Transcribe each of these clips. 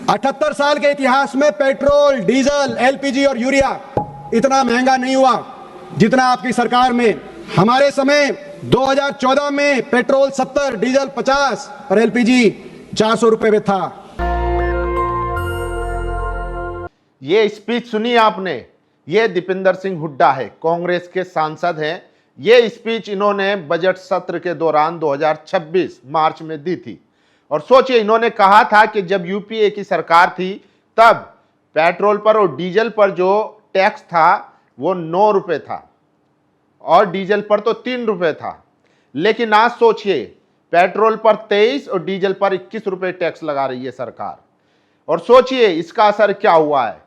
78 साल के इतिहास में पेट्रोल, डीजल, एलपीजी और यूरिया इतना महंगा नहीं हुआ जितना आपकी सरकार में। हमारे समय 2014 में पेट्रोल 70, डीजल 50 और एलपीजी 400 रुपए में था। ये स्पीच सुनी आपने? ये दीपेंद्र सिंह हुड्डा है, कांग्रेस के सांसद हैं। ये स्पीच इन्होंने बजट सत्र के दौरान 2026 मार्च में दी थी। और सोचिए, इन्होंने कहा था कि जब यूपीए की सरकार थी तब पेट्रोल पर और डीजल पर जो टैक्स था वो 9 रुपए था और डीजल पर तो 3 रुपए था। लेकिन आज सोचिए, पेट्रोल पर 23 और डीजल पर 21 रुपए टैक्स लगा रही है सरकार। और सोचिए इसका असर क्या हुआ है।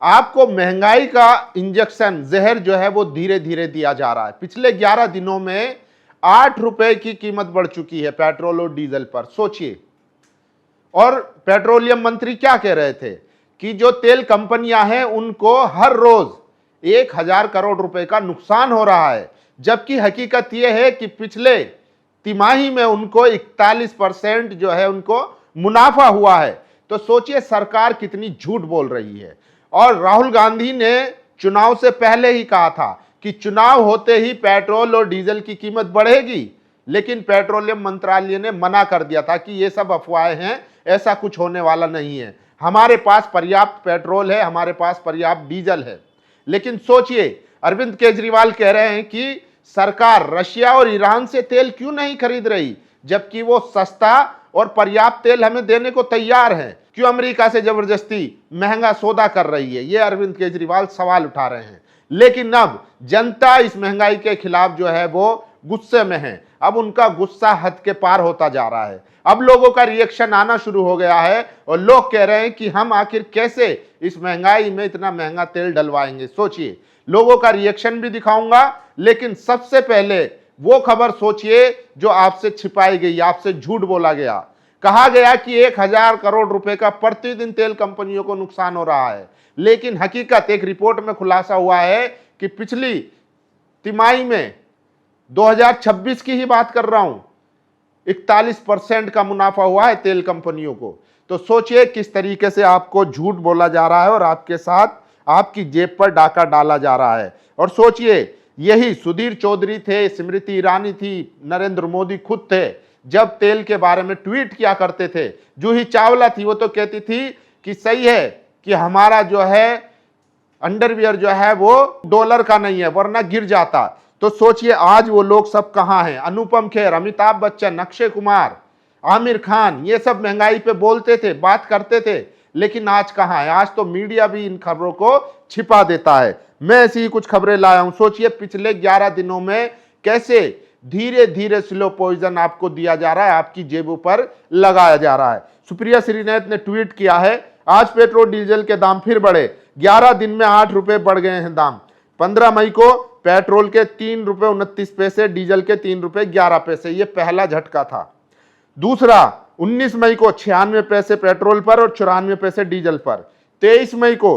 आपको महंगाई का इंजेक्शन, जहर जो है वो धीरे धीरे दिया जा रहा है। पिछले 11 दिनों में 8 रुपए की कीमत बढ़ चुकी है पेट्रोल और डीजल पर, सोचिए। और पेट्रोलियम मंत्री क्या कह रहे थे कि जो तेल कंपनियां हैं उनको हर रोज 1000 करोड़ रुपए का नुकसान हो रहा है, जबकि हकीकत यह है कि पिछले तिमाही में उनको 41% जो है उनको मुनाफा हुआ है। तो सोचिए सरकार कितनी झूठ बोल रही है। और राहुल गांधी ने चुनाव से पहले ही कहा था कि चुनाव होते ही पेट्रोल और डीजल की कीमत बढ़ेगी, लेकिन पेट्रोलियम मंत्रालय ने मना कर दिया था कि ये सब अफवाहें हैं, ऐसा कुछ होने वाला नहीं है, हमारे पास पर्याप्त पेट्रोल है, हमारे पास पर्याप्त डीजल है। लेकिन सोचिए, अरविंद केजरीवाल कह रहे हैं कि सरकार रशिया और ईरान से तेल क्यों नहीं खरीद रही, जबकि वो सस्ता और पर्याप्त तेल हमें देने को तैयार है। क्यों अमेरिका से जबरदस्ती महंगा सौदा कर रही है, ये अरविंद केजरीवाल सवाल उठा रहे हैं। लेकिन अब जनता इस महंगाई के खिलाफ जो है वो गुस्से में है। अब उनका गुस्सा हद के पार होता जा रहा है। अब लोगों का रिएक्शन आना शुरू हो गया है और लोग कह रहे हैं कि हम आखिर कैसे इस महंगाई में इतना महंगा तेल डलवाएंगे। सोचिए, लोगों का रिएक्शन भी दिखाऊंगा, लेकिन सबसे पहले वो खबर सोचिए जो आपसे छिपाई गई, आपसे झूठ बोला गया। कहा गया कि 1000 करोड़ रुपए का प्रतिदिन तेल कंपनियों को नुकसान हो रहा है, लेकिन हकीकत एक रिपोर्ट में खुलासा हुआ है कि पिछली तिमाही में 2026 की ही बात कर रहा हूं, 41% का मुनाफा हुआ है तेल कंपनियों को। तो सोचिए किस तरीके से आपको झूठ बोला जा रहा है और आपके साथ आपकी जेब पर डाका डाला जा रहा है। और सोचिए, यही सुधीर चौधरी थे, स्मृति ईरानी थी, नरेंद्र मोदी खुद थे, जब तेल के बारे में ट्वीट किया करते थे। जूही चावला थी, वो तो कहती थी कि सही है कि हमारा जो है अंडरवियर जो है वो डॉलर का नहीं है वरना गिर जाता। तो सोचिए आज वो लोग सब कहां हैं। अनुपम खेर, अमिताभ बच्चन, अक्षय कुमार, आमिर खान, ये सब महंगाई पे बोलते थे, बात करते थे, लेकिन आज कहां है। आज तो मीडिया भी इन खबरों को छिपा देता है। मैं ऐसी ही कुछ खबरें लाया हूं। सोचिए पिछले 11 दिनों में कैसे धीरे धीरे स्लो पॉइजन आपको दिया जा रहा है, आपकी जेबों पर लगाया जा रहा है। सुप्रिया श्रीनाथ ने ट्वीट किया है, आज पेट्रोल डीजल के दाम फिर बढ़े, 11 दिन में 8 रुपए बढ़ गए हैं दाम। 15 मई को पेट्रोल के 3 रुपए 29 पैसे, डीजल के 3 रुपए 11 पैसे। ये पहला झटका था। दूसरा, 19 मई को 96 पैसे पेट्रोल पर और 94 पैसे डीजल पर। 23 मई को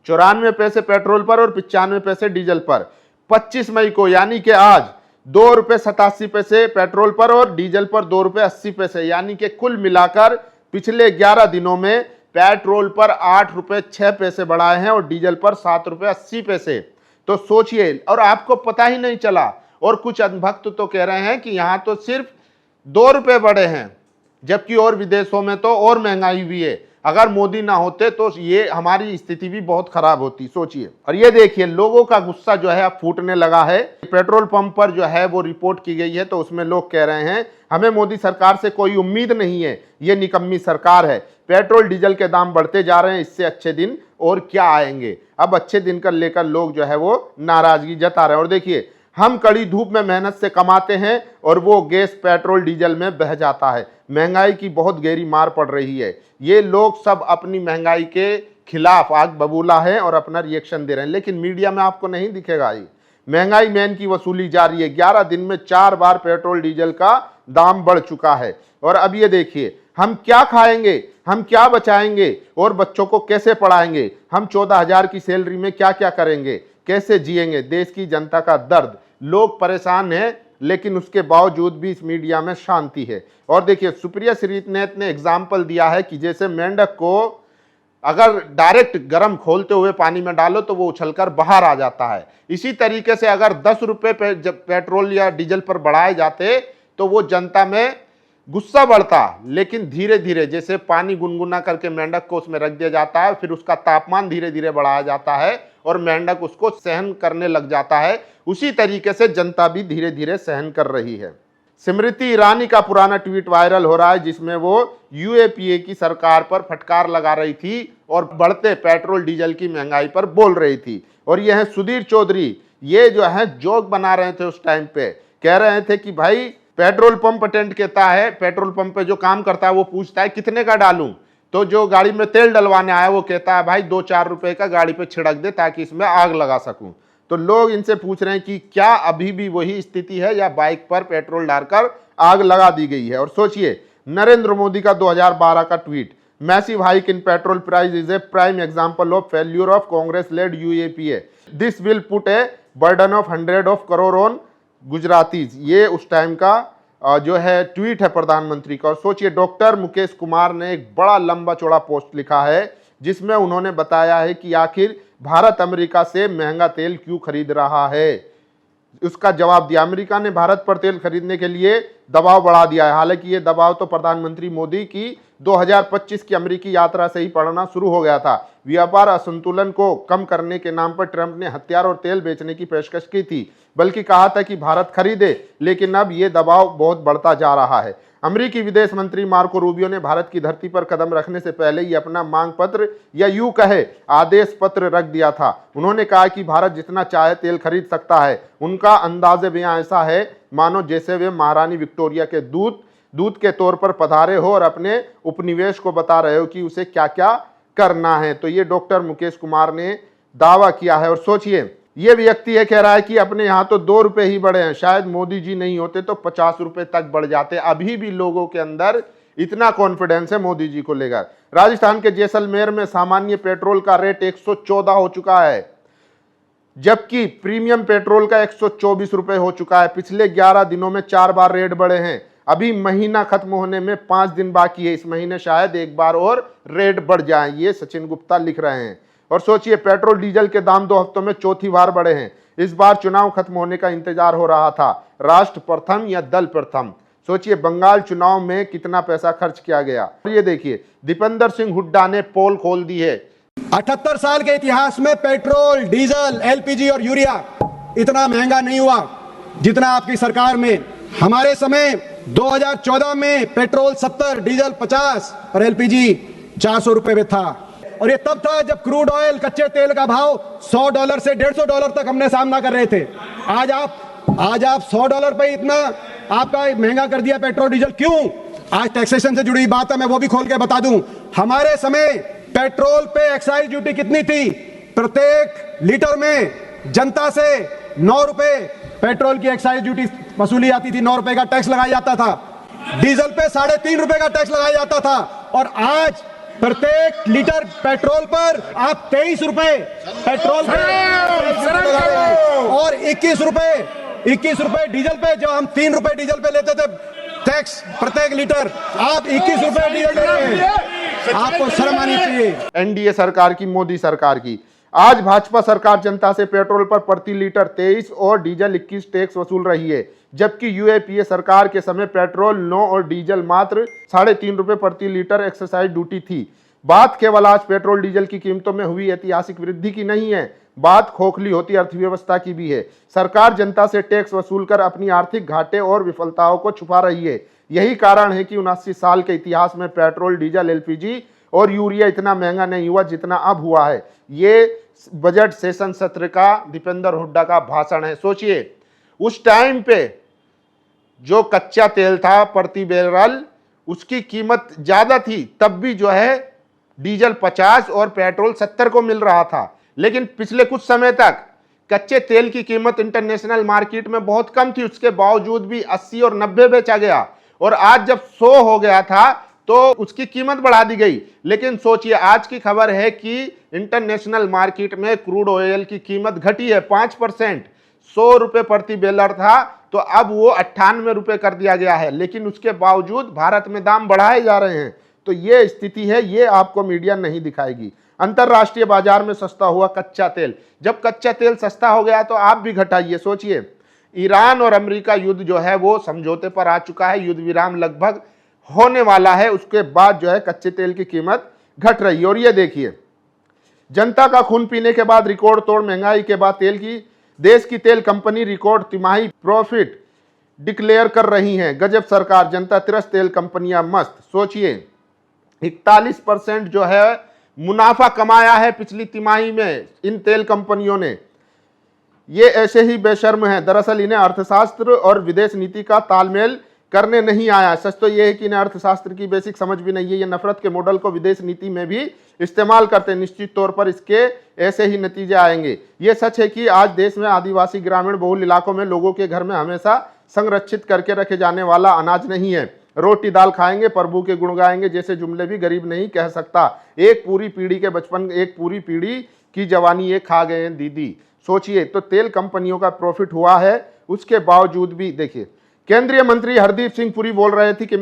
94 पैसे पेट्रोल पर और 95 पैसे डीजल पर। 25 मई को यानी कि आज 2 रुपए 87 पैसे पेट्रोल पर और डीजल पर 2 रुपए 80 पैसे, यानी कि कुल मिलाकर पिछले 11 दिनों में पेट्रोल पर 8 रुपए 6 पैसे बढ़ाए हैं और डीजल पर 7 रुपए 80 पैसे। तो सोचिए, और आपको पता ही नहीं चला। और कुछ अंधभक्त तो कह रहे हैं कि यहां तो सिर्फ 2 रुपए बढ़े हैं, जबकि और विदेशों में तो और महंगाई हुई है। अगर मोदी ना होते तो ये हमारी स्थिति भी बहुत खराब होती, सोचिए। और ये देखिए, लोगों का गुस्सा जो है अब फूटने लगा है। पेट्रोल पंप पर जो है वो रिपोर्ट की गई है, तो उसमें लोग कह रहे हैं हमें मोदी सरकार से कोई उम्मीद नहीं है, ये निकम्मी सरकार है। पेट्रोल डीजल के दाम बढ़ते जा रहे हैं, इससे अच्छे दिन और क्या आएंगे। अब अच्छे दिन कर लेकर लोग जो है वो नाराजगी जता रहे हैं। और देखिए, हम कड़ी धूप में मेहनत से कमाते हैं और वो गैस पेट्रोल डीजल में बह जाता है। महंगाई की बहुत गहरी मार पड़ रही है। ये लोग सब अपनी महंगाई के खिलाफ आग बबूला है और अपना रिएक्शन दे रहे हैं, लेकिन मीडिया में आपको नहीं दिखेगा। ये महंगाई मैन की वसूली जारी है। 11 दिन में 4 बार पेट्रोल डीजल का दाम बढ़ चुका है। और अब ये देखिए, हम क्या खाएंगे, हम क्या बचाएंगे और बच्चों को कैसे पढ़ाएंगे, हम 14,000 की सैलरी में क्या क्या करेंगे, कैसे जिएंगे। देश की जनता का दर्द, लोग परेशान हैं। लेकिन उसके बावजूद भी इस मीडिया में शांति है। और देखिए सुप्रिया श्रीनेत ने एग्जाम्पल दिया है कि जैसे मेंढक को अगर डायरेक्ट गर्म खोलते हुए पानी में डालो तो वो उछलकर बाहर आ जाता है, इसी तरीके से अगर 10 रुपए पेट्रोल या डीजल पर बढ़ाए जाते तो वो जनता में गुस्सा बढ़ता, लेकिन धीरे धीरे जैसे पानी गुनगुना करके मेंढक को उसमें रख दिया जाता है, फिर उसका तापमान धीरे धीरे बढ़ाया जाता है और मेंढक उसको सहन करने लग जाता है, उसी तरीके से जनता भी धीरे धीरे सहन कर रही है। स्मृति ईरानी का पुराना ट्वीट वायरल हो रहा है जिसमें वो यूएपीए की सरकार पर फटकार लगा रही थी और बढ़ते पेट्रोल डीजल की महंगाई पर बोल रही थी। और यह है सुधीर चौधरी, ये जो है जोक बना रहे थे उस टाइम पे, कह रहे थे कि भाई पेट्रोल पंप अटेंड कहता है, पेट्रोल पंप पे जो काम करता है वो पूछता है कितने का डालूं, तो जो गाड़ी में तेल डलवाने आया वो कहता है भाई 2-4 रुपए का गाड़ी पे छिड़क दे ताकि इसमें आग लगा सकूं। तो लोग इनसे पूछ रहे हैं कि क्या अभी भी वही स्थिति है या बाइक पर पेट्रोल डालकर आग लगा दी गई है। और सोचिए नरेंद्र मोदी का 2012 का tweet, massive hike in petrol price is a prime example of failure of Congress led UPA, this will put a burden of 100 crore on Gujaratis. ये उस टाइम का जो है ट्वीट है प्रधानमंत्री का। और सोचिए डॉक्टर मुकेश कुमार ने एक बड़ा लंबा चौड़ा पोस्ट लिखा है जिसमें उन्होंने बताया है कि आखिर भारत अमेरिका से महंगा तेल क्यों खरीद रहा है। उसका जवाब दिया, अमेरिका ने भारत पर तेल खरीदने के लिए दबाव बढ़ा दिया है। हालांकि ये दबाव तो प्रधानमंत्री मोदी की 2025 की अमेरिकी यात्रा से ही पड़ना शुरू हो गया था। व्यापार असंतुलन को कम करने के नाम पर ट्रंप ने हथियार और तेल बेचने की पेशकश की थी, बल्कि कहा था कि भारत खरीदे, लेकिन अब ये दबाव बहुत बढ़ता जा रहा है। अमेरिकी विदेश मंत्री मार्को रूबियो ने भारत की धरती पर कदम रखने से पहले ही अपना मांग पत्र या यूं कहे आदेश पत्र रख दिया था। उन्होंने कहा कि भारत जितना चाहे तेल खरीद सकता है। उनका अंदाज़े बयां ऐसा है मानो जैसे वे महारानी विक्टोरिया के दूत के तौर पर पधारे हो और अपने उपनिवेश को बता रहे हो कि उसे क्या क्या करना है। तो ये डॉक्टर मुकेश कुमार ने दावा किया है। और सोचिए ये व्यक्ति है कह रहा है कि अपने यहाँ तो 2 रुपए ही बढ़े हैं, शायद मोदी जी नहीं होते तो 50 रुपए तक बढ़ जाते। अभी भी लोगों के अंदर इतना कॉन्फिडेंस है मोदी जी को लेकर। राजस्थान के जैसलमेर में सामान्य पेट्रोल का रेट 114 हो चुका है, जबकि प्रीमियम पेट्रोल का 124 रुपए हो चुका है। पिछले 11 दिनों में 4 बार रेट बढ़े हैं। अभी महीना खत्म होने में 5 दिन बाकी है, इस महीने शायद एक बार और रेट बढ़ जाए, ये सचिन गुप्ता लिख रहे हैं। और सोचिए पेट्रोल डीजल के दाम 2 हफ्तों में चौथी बार बढ़े हैं। इस बार चुनाव खत्म होने का इंतजार हो रहा था, राष्ट्र प्रथम या दल प्रथम। सोचिए बंगाल चुनाव में कितना पैसा खर्च किया गया। ये देखिए दीपेंद्र सिंह हुड्डा ने पोल खोल दी है। 78 साल के इतिहास में पेट्रोल, डीजल, एलपीजी और यूरिया इतना महंगा नहीं हुआ जितना आपकी सरकार में। हमारे समय 2014 में पेट्रोल 70, डीजल 50 और एलपीजी 400 रुपए में था। और ये तब था जब क्रूड ऑयल, कच्चे तेल का भाव $100 से $150 तक हमने सामना कर रहे थे। आज आप $100 पे इतना आपका महंगा कर दिया पेट्रोल डीजल, क्यों? आज टैक्सेशन से जुड़ी बात है, मैं वो भी खोल के बता दूं। हमारे समय पेट्रोल पे एक्साइज ड्यूटी कितनी थी? प्रत्येक लीटर में जनता से 9 रुपए पेट्रोल की एक्साइज ड्यूटी वसूली जाती थी, 9 रुपए का टैक्स लगाया जाता था। डीजल पे 3.5 रुपए का टैक्स लगाया जाता था। और आज प्रत्येक लीटर पेट्रोल पर आप 23 रुपए पेट्रोल पे और 21 रुपए डीजल पे, जो हम 3 रुपए डीजल पे लेते थे टैक्स प्रत्येक लीटर, आप 21 रुपए डीजल ले रहे हैं। आपको शर्म आनी चाहिए। एनडीए सरकार की, मोदी सरकार की। आज भाजपा सरकार जनता से पेट्रोल पर प्रति लीटर 23 और डीजल 21 टैक्स वसूल रही है, जबकि यूएपीए सरकार के समय पेट्रोल 9 और डीजल मात्र 3.5 रुपए प्रति लीटर एक्साइज ड्यूटी थी। बात केवल आज पेट्रोल डीजल की कीमतों में हुई ऐतिहासिक वृद्धि की नहीं है, बात खोखली होती अर्थव्यवस्था की भी है। सरकार जनता से टैक्स वसूल कर अपनी आर्थिक घाटे और विफलताओं को छुपा रही है। यही कारण है कि 79 साल के इतिहास में पेट्रोल, डीजल, एलपीजी और यूरिया इतना महंगा नहीं हुआ जितना अब हुआ है। ये बजट सेशन सत्र का दीपेंद्र हुड्डा का भाषण है। सोचिए उस टाइम पे जो कच्चा तेल था प्रति बैरल, उसकी कीमत ज्यादा थी, तब भी जो है डीजल 50 और पेट्रोल 70 को मिल रहा था। लेकिन पिछले कुछ समय तक कच्चे तेल की कीमत इंटरनेशनल मार्केट में बहुत कम थी, उसके बावजूद भी 80 और 90 बेचा गया। और आज जब 100 हो गया था तो उसकी कीमत बढ़ा दी गई। लेकिन सोचिए आज की खबर है कि इंटरनेशनल मार्केट में क्रूड ऑयल की कीमत घटी है 5%। 100 रुपए प्रति बैरल था, तो अब वो 98 रुपए कर दिया गया है, लेकिन उसके बावजूद भारत में दाम बढ़ाए जा रहे हैं। तो ये स्थिति है, ये आपको मीडिया नहीं दिखाएगी। अंतरराष्ट्रीय बाजार में सस्ता हुआ कच्चा तेल, जब कच्चा तेल सस्ता हो गया तो आप भी घटाइए। सोचिए, ईरान और अमेरिका युद्ध जो है वो समझौते पर आ चुका है, युद्ध विराम लगभग होने वाला है, उसके बाद जो है कच्चे तेल की कीमत घट रही है। और ये देखिए, जनता का खून पीने के बाद रिकॉर्ड तोड़ महंगाई के बाद देश की तेल कंपनी रिकॉर्ड तिमाही प्रॉफिट डिक्लेयर कर रही हैं। गजब सरकार, जनता त्रस्त, तेल कंपनियां मस्त। सोचिए, 41% जो है मुनाफा कमाया है पिछली तिमाही में इन तेल कंपनियों ने। ये ऐसे ही बेशर्म हैं। दरअसल इन्हें अर्थशास्त्र और विदेश नीति का तालमेल करने नहीं आया। सच तो यह है कि इन्हें अर्थशास्त्र की बेसिक समझ भी नहीं है। ये नफरत के मॉडल को विदेश नीति में भी इस्तेमाल करते हैं। निश्चित तौर पर इसके ऐसे ही नतीजे आएंगे। ये सच है कि आज देश में आदिवासी ग्रामीण बहुल इलाकों में लोगों के घर में हमेशा संरक्षित करके रखे जाने वाला अनाज नहीं है। रोटी दाल खाएंगे, प्रभु के गुण गाएंगे जैसे जुमले भी गरीब नहीं कह सकता। एक पूरी पीढ़ी के बचपन, एक पूरी पीढ़ी की जवानी ये खा गए हैं दीदी। सोचिए, तो तेल कंपनियों का प्रॉफिट हुआ है, उसके बावजूद भी देखिए, केंद्रीय मंत्री हरदीप सिंह पुरी बोल रहे थे कि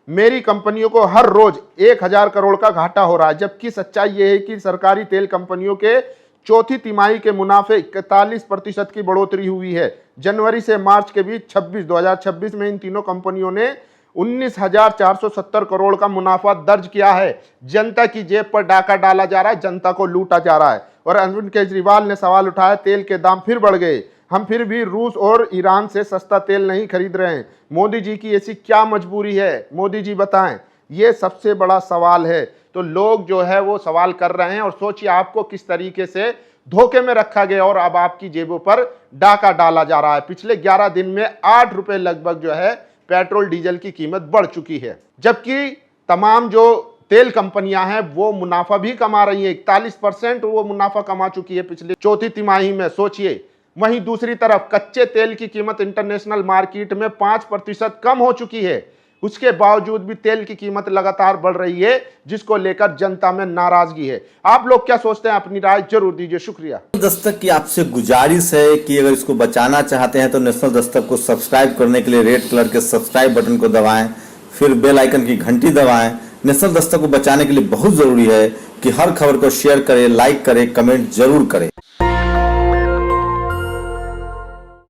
मेरी कंपनियों को हर रोज 1000 करोड़ का घाटा हो रहा है, जबकि सच्चाई यह है कि सरकारी तेल कंपनियों के चौथी तिमाही के मुनाफे 41% की बढ़ोतरी हुई है। जनवरी से मार्च के बीच 2026 में इन तीनों कंपनियों ने 19,470 करोड़ का मुनाफा दर्ज किया है। जनता की जेब पर डाका डाला जा रहा है, जनता को लूटा जा रहा है। और अरविंद केजरीवाल ने सवाल उठाया, तेल के दाम फिर बढ़ गए, हम फिर भी रूस और ईरान से सस्ता तेल नहीं खरीद रहे हैं। मोदी जी की ऐसी क्या मजबूरी है, मोदी जी बताएं। ये सबसे बड़ा सवाल है। तो लोग जो है वो सवाल कर रहे हैं। और सोचिए, आपको किस तरीके से धोखे में रखा गया और अब आपकी जेबों पर डाका डाला जा रहा है। पिछले 11 दिन में 8 रुपए लगभग जो है पेट्रोल डीजल की कीमत बढ़ चुकी है, जबकि तमाम जो तेल कंपनियां हैं वो मुनाफा भी कमा रही हैं। 41% वो मुनाफा कमा चुकी है पिछली चौथी तिमाही में। सोचिए, वहीं दूसरी तरफ कच्चे तेल की कीमत इंटरनेशनल मार्केट में 5% कम हो चुकी है। उसके बावजूद भी तेल की कीमत लगातार बढ़ रही है, जिसको लेकर जनता में नाराजगी है। आप लोग क्या सोचते हैं, अपनी राय जरूर दीजिए। शुक्रिया। दस्तक की आपसे गुजारिश है कि अगर इसको बचाना चाहते हैं तो नेशनल दस्तक को सब्सक्राइब करने के लिए रेड कलर के सब्सक्राइब बटन को दबाएं, फिर बेल आइकन की घंटी दबाएं। नेशनल दस्तक को बचाने के लिए बहुत जरूरी है कि हर खबर को शेयर करें, लाइक करें, कमेंट जरूर करें।